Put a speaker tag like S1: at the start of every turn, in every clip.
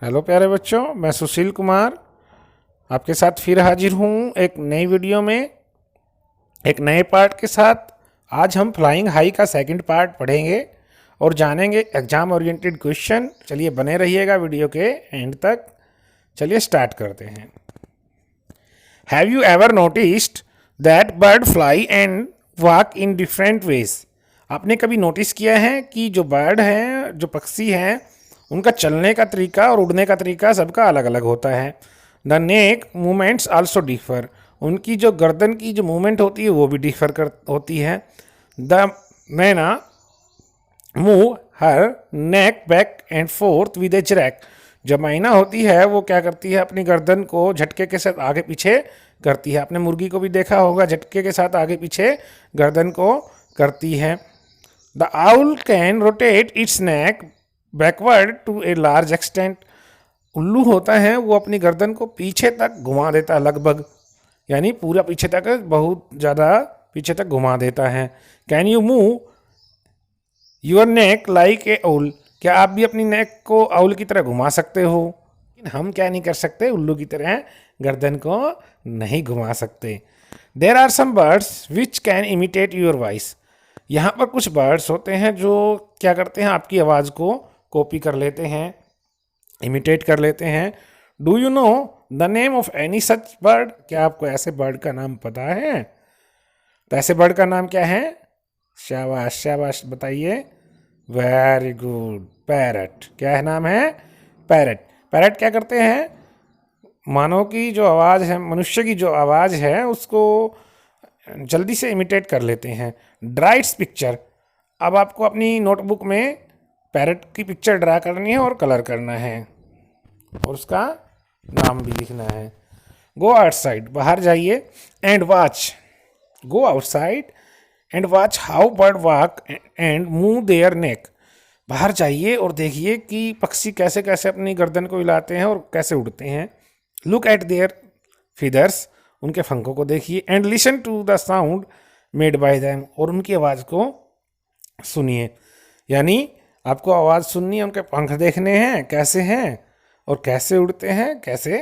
S1: Hello प्यारे बच्चों, मैं सुशील कुमार आपके साथ फिर हाजिर हूँ एक नई वीडियो में एक नए पार्ट के साथ। आज हम फ्लाइंग हाई का सेकंड पार्ट पढ़ेंगे और जानेंगे एग्जाम ओरिएंटेड क्वेश्चन। चलिए बने रहिएगा वीडियो के एंड तक। चलिए स्टार्ट करते हैं। Have you ever noticed that bird fly and walk in different ways? आपने कभी नोटिस किया है कि जो बर्ड हैं, जो पक्षी हैं, उनका चलने का तरीका और उड़ने का तरीका सबका अलग अलग होता है। The neck movements also differ. उनकी जो गर्दन की जो मूवमेंट होती है वो भी डिफर कर होती है। The myna move her neck back and forth with a jerk. जब मैना होती है वो क्या करती है, अपनी गर्दन को झटके के साथ आगे पीछे करती है। आपने मुर्गी को भी देखा होगा, झटके के साथ आगे पीछे गर्दन को करती है। The owl can rotate its neck backward to a large extent. उल्लू होता है वो अपनी गर्दन को पीछे तक घुमा देता है, लगभग यानी पूरा पीछे तक, बहुत ज़्यादा पीछे तक घुमा देता है। Can you move your neck like a owl? क्या आप भी अपनी नेक को आउल की तरह घुमा सकते हो? लेकिन हम क्या नहीं कर सकते, उल्लू की तरह गर्दन को नहीं घुमा सकते। There are some birds which can imitate your voice. यहाँ पर कुछ बर्ड्स होते हैं जो क्या करते हैं, आपकी आवाज़ को कॉपी कर लेते हैं, इमिटेट कर लेते हैं। Do you know the name of any such bird? क्या आपको ऐसे बर्ड का नाम पता है? तो ऐसे बर्ड का नाम क्या है? शाबाश शाबाश, बताइए। Very good, parrot. क्या है नाम है? पैरट। पैरट क्या करते हैं, मानव की जो आवाज़ है, मनुष्य की जो आवाज़ है, उसको जल्दी से इमिटेट कर लेते हैं। ड्राइट्स पिक्चर। अब आपको अपनी नोटबुक में पैरट की पिक्चर ड्रा करनी है और कलर करना है और उसका नाम भी लिखना है। गो आउटसाइड, बाहर जाइए। And watch, go outside and watch how bird walk and move their neck. बाहर जाइए और देखिए कि पक्षी कैसे कैसे अपनी गर्दन को हिलाते हैं और कैसे उड़ते हैं। लुक एट देयर फीदर्स, उनके पंखों को देखिए। And listen to the sound made by them, और उनकी आवाज़ को सुनिए। यानी आपको आवाज़ सुननी है, उनके पंख देखने हैं कैसे हैं और कैसे उड़ते हैं, कैसे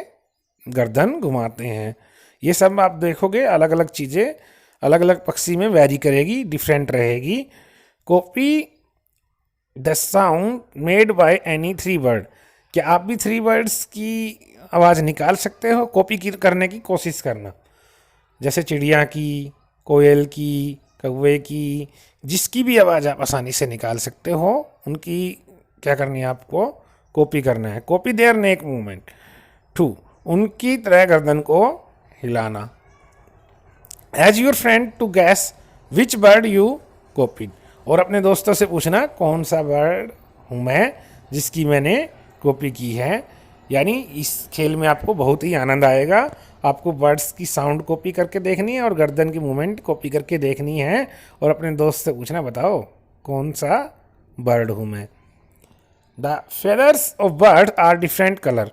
S1: गर्दन घुमाते हैं। ये सब आप देखोगे, अलग अलग चीज़ें अलग अलग पक्षी में वेरी करेगी, डिफरेंट रहेगी। Copy the sound made by any three bird. क्या आप भी थ्री बर्ड्स की आवाज़ निकाल सकते हो? कॉपी करने की कोशिश करना, जैसे चिड़िया की, कोयल की, कौवे की, जिसकी भी आवाज़ आप आसानी से निकाल सकते हो, उनकी क्या करनी है, आपको कॉपी करना है। Copy their neck movement too, उनकी तरह गर्दन को हिलाना। Ask your friend to guess which bird you copied, और अपने दोस्तों से पूछना कौन सा बर्ड हूँ मैं जिसकी मैंने कॉपी की है। यानी इस खेल में आपको बहुत ही आनंद आएगा। आपको बर्ड्स की साउंड कॉपी करके देखनी है और गर्दन की मूवमेंट कॉपी करके देखनी है और अपने दोस्त से पूछना, बताओ कौन सा बर्ड हूँ मैं। The feathers of bird are different colour.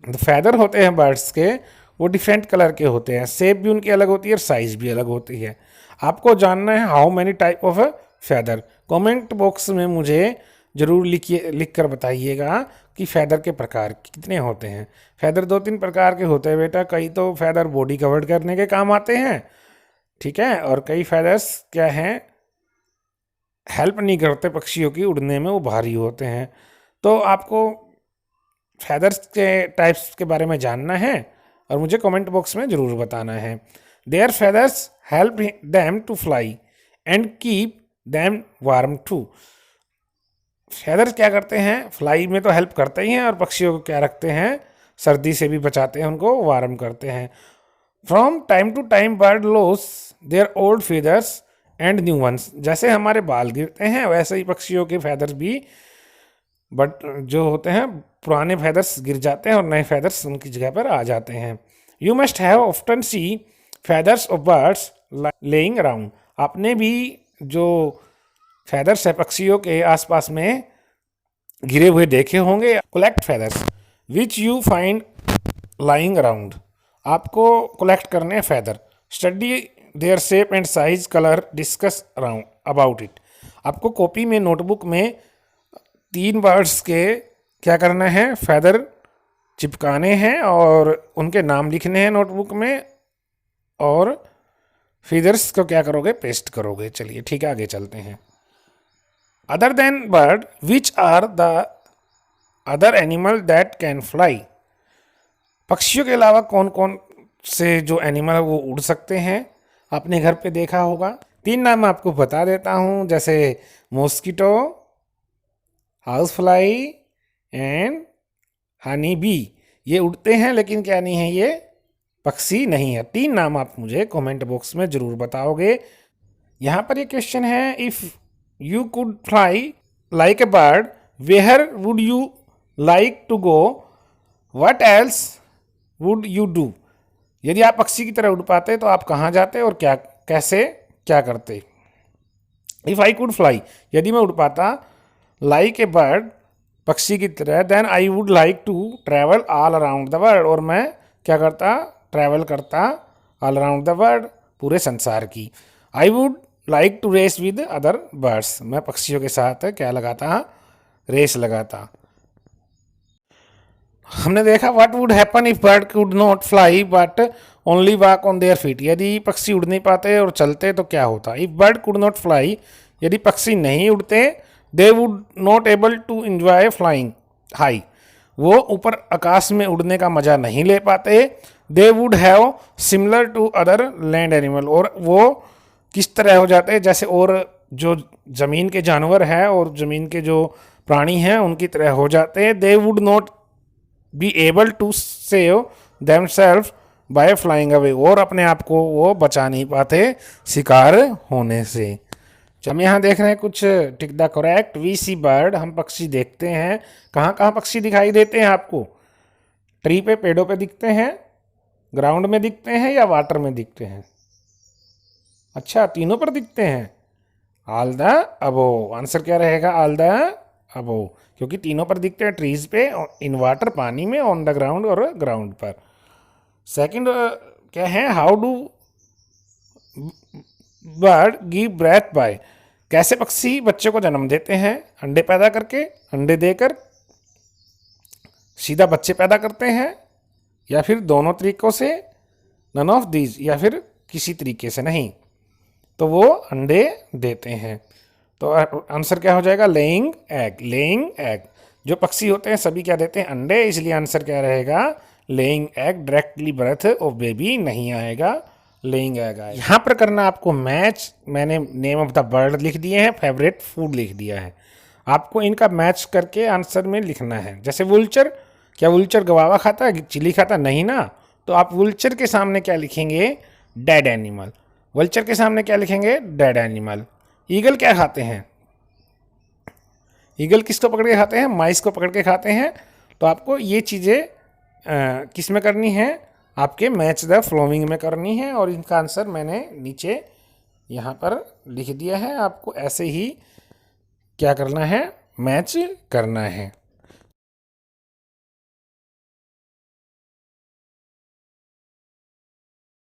S1: The feather होते हैं बर्ड्स के, वो डिफरेंट कलर के होते हैं। शेप भी उनकी अलग होती है और साइज भी अलग होती है। आपको जानना है how many type of feather. Comment box में मुझे ज़रूर लिख कर बताइएगा कि फेदर के प्रकार कितने होते हैं। फेदर 2-3 प्रकार के होते हैं बेटा। कई तो फेदर बॉडी कवर करने के काम आते हैं, ठीक है, और कई फेदर्स क्या हैं, हेल्प नहीं करते पक्षियों की उड़ने में, वो भारी होते हैं। तो आपको फेदर्स के टाइप्स के बारे में जानना है और मुझे कमेंट बॉक्स में ज़रूर बताना है। Their feathers help them to fly and keep them warm too. Feathers क्या करते हैं, फ्लाई में तो हेल्प करते ही हैं, और पक्षियों को क्या रखते हैं, सर्दी से भी बचाते हैं, उनको वार्म करते हैं। From time to time bird lose their old feathers and new ones. जैसे हमारे बाल गिरते हैं वैसे ही पक्षियों के फेदर्स भी बट जो होते हैं, पुराने फेदर्स गिर जाते हैं और नए फेदर्स उनकी जगह पर आ जाते हैं। You must have often see feathers of birds lying around. आपने भी जो फेदर्स है पक्षियों के आसपास में गिरे हुए देखे होंगे। Collect feathers which you find lying around. आपको कलेक्ट करने हैं feather. Study their shape and size, colour, discuss around about it. आपको कॉपी में, नोटबुक में 3 बर्ड्स के क्या करना है, फेदर चिपकाने हैं और उनके नाम लिखने हैं नोटबुक में, और फिगर्स को क्या करोगे, पेस्ट करोगे। चलिए ठीक है, आगे चलते हैं। Other than bird which are the other animal that can fly. पक्षियों के अलावा कौन कौन से जो एनिमल है वो उड़ सकते हैं, आपने घर पे देखा होगा। 3 नाम आपको बता देता हूँ, जैसे mosquito, house fly and honey bee. ये उड़ते हैं लेकिन क्या नहीं है, ये पक्षी नहीं है। 3 नाम आप मुझे कमेंट बॉक्स में ज़रूर बताओगे। यहाँ पर ये क्वेश्चन है, if you could fly like a bird where would you like to go, what else would you do. यदि आप पक्षी की तरह उड़ पाते तो आप कहाँ जाते और क्या कैसे क्या करते। इफ़ आई कुड फ्लाई, यदि मैं उड़ पाता, लाइक ए बर्ड, पक्षी की तरह, then I would like to travel all around the world, और मैं क्या करता, ट्रैवल करता ऑल अराउंड द वर्ल्ड, पूरे संसार की। I would like to race with other birds, मैं पक्षियों के साथ क्या लगाता, रेस लगाता। हमने देखा what would happen if bird could not fly but only walk on their feet. यदि पक्षी उड़ नहीं पाते और चलते तो क्या होता। If bird could not fly, यदि पक्षी नहीं उड़ते, they would not able to enjoy flying high, वो ऊपर आकाश में उड़ने का मज़ा नहीं ले पाते। They would have similar to other land animal, और वो किस तरह हो जाते हैं, जैसे और जो ज़मीन के जानवर हैं और ज़मीन के जो प्राणी हैं उनकी तरह हो जाते हैं। They would not be able to save themself by flying away, और अपने आप को वो बचा नहीं पाते शिकार होने से। हम यहाँ देख रहे हैं कुछ tick the correct, we see bird, हम पक्षी देखते हैं। कहाँ कहाँ पक्षी दिखाई देते हैं आपको, ट्री पे, पेड़ों पे दिखते हैं, ग्राउंड में दिखते हैं, या वाटर में दिखते हैं। अच्छा, तीनों पर दिखते हैं। ऑल द अबोव, आंसर क्या रहेगा, ऑल द अबोव, क्योंकि तीनों पर दिखते हैं, ट्रीज पे, इन वाटर पानी में, ऑन द ग्राउंड और ग्राउंड पर। सेकंड क्या है, how do bird give birth by, कैसे पक्षी बच्चे को जन्म देते हैं, अंडे पैदा करके, अंडे देकर सीधा बच्चे पैदा करते हैं, या फिर दोनों तरीकों से, नन ऑफ दीज, या फिर किसी तरीके से नहीं, तो वो अंडे देते हैं। तो आंसर क्या हो जाएगा, लेइंग एग, लेइंग एग। जो पक्षी होते हैं सभी क्या देते हैं, अंडे, इसलिए आंसर क्या रहेगा, laying egg. Directly birth of baby नहीं आएगा, लेइंग एग आएगा। यहाँ पर करना आपको मैच, मैंने नेम ऑफ द बर्ड लिख दिए हैं, फेवरेट फूड लिख दिया है, आपको इनका मैच करके आंसर में लिखना है। जैसे वुलचर, क्या वुलचर गवावा खाता है, चिली खाता, नहीं ना, तो आप वुलचर के सामने क्या लिखेंगे, डेड एनिमल। वल्चर के सामने क्या लिखेंगे, डेड एनिमल। ईगल क्या खाते हैं, ईगल किसको पकड़ के खाते हैं, माइस को पकड़ के खाते हैं। तो आपको ये चीज़ें किस में करनी है, आपके मैच द फ्लोइंग में करनी है, और इनका आंसर मैंने नीचे यहाँ पर लिख दिया है। आपको ऐसे ही क्या करना है, मैच करना है।